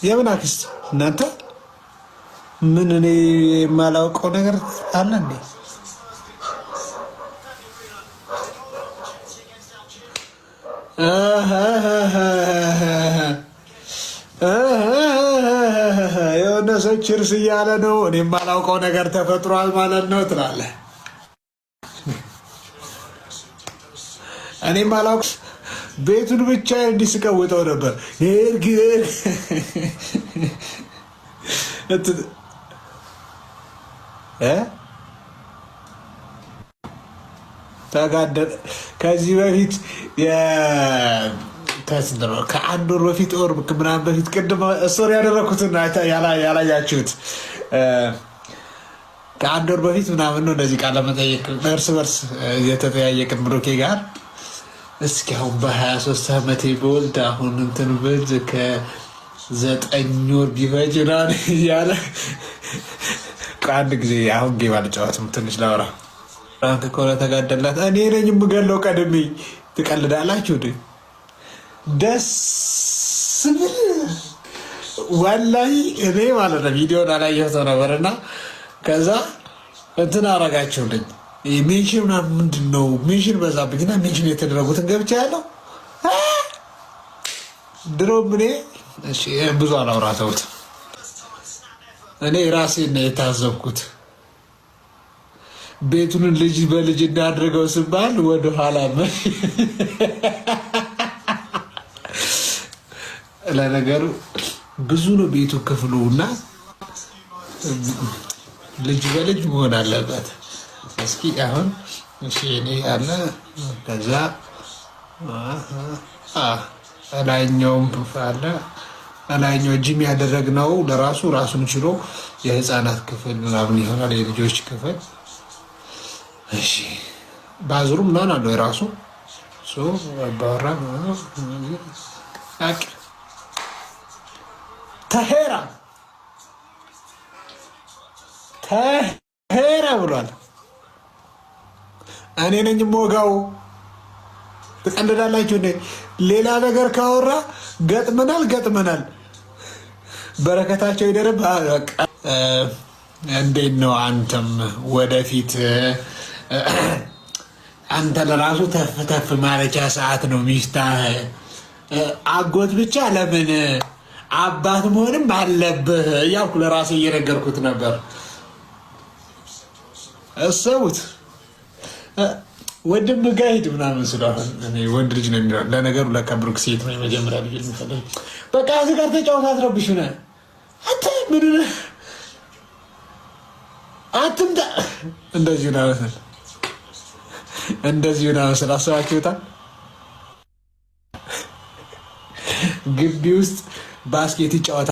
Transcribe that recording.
የምን አክስት እናንተ? ምን እኔ የማላውቀው ነገር አለ እንዴ? የሆነ ሰው ችርስ እያለ ነው። እኔ የማላውቀው ነገር ተፈጥሯል ማለት ነው ትላለህ። እኔ የማላውቅ ቤቱን ብቻ እንዲስቀውጠው ነበር። ተጋደለ ከዚህ በፊት ከአንድ ወር በፊት ወር ምናምን በፊት ቅድም ስቶሪ ያደረኩትን ያላያችሁት ከአንድ ወር በፊት ምናምን ነው። እንደዚህ ቃለ መጠየቅ እርስ በርስ የተጠያየቅን ብሩኬ ጋር እስኪ አሁን በ23 ዓመቴ በወልድ አሁን እንትን ብልድ ከ9 ወር ቢፈጅ ምናምን እያለ ከአንድ ጊዜ አሁን ጌም አልጫወትም ትንሽ ላውራ ፍራንክ ከሆነ ተጋደላት እኔ ነኝ የምገለው ቀድሜ ትቀልዳላችሁ። ደስ ብል ወላሂ እኔ ማለት ነው ቪዲዮን አላየሁትም ነበርና ከዛ እንትን አረጋችሁልኝ ሜንሽን ምናምን ምንድን ነው ሜንሽን በዛብኝና ሜንሽን የተደረጉትን ገብቻ ያለው ድሮም እኔ ብዙ አላውራ ተውት። እኔ ራሴን የታዘብኩት ቤቱን ልጅ በልጅ እንዳድርገው ስባል ወደኋላ ለነገሩ ብዙ ነው ቤቱ ክፍሉ እና ልጅ በልጅ መሆን አለበት። እስኪ አሁን እኔ ያለ ከዛ ላይኛውም አለ ላይኛው ጂም ያደረግነው ለራሱ ራሱን ችሎ የህፃናት ክፍል ምናምን ይሆናል፣ የልጆች ክፍል። እሺ ባዝሩ ምናምን አለው የራሱ ባወራ ተሄራ ብሏል። እኔ ነኝ ሞጋው። ትቀልዳላችሁ እንዴ? ሌላ ነገር ካወራ ገጥመናል። በረከታቸው ይደረብ። እንዴት ነው አንተም ወደፊት አንተ ለራሱ ተፍ ማለቻ ሰዓት ነው ሚስታህ አጎት ብቻ ለምን አባት መሆንም አለብህ እያልኩ ለራሴ እየነገርኩት ነበር። እሰቡት ወንድም ጋር ሂድ ምናምን ስለሆነ እኔ ወንድ ልጅ ነው የሚለው። ለነገሩ ለካ ብሩክ ሴት ነው የመጀመሪያ ልጅ የሚፈልግ። በቃ እዚህ ጋር ተጫወት አትረብሽ ሆነ አንተ ምን አትምጣ። እንደዚህ ነው መሰል አስባችሁታል? ግቢ ውስጥ ባስኬት ይጫወታል።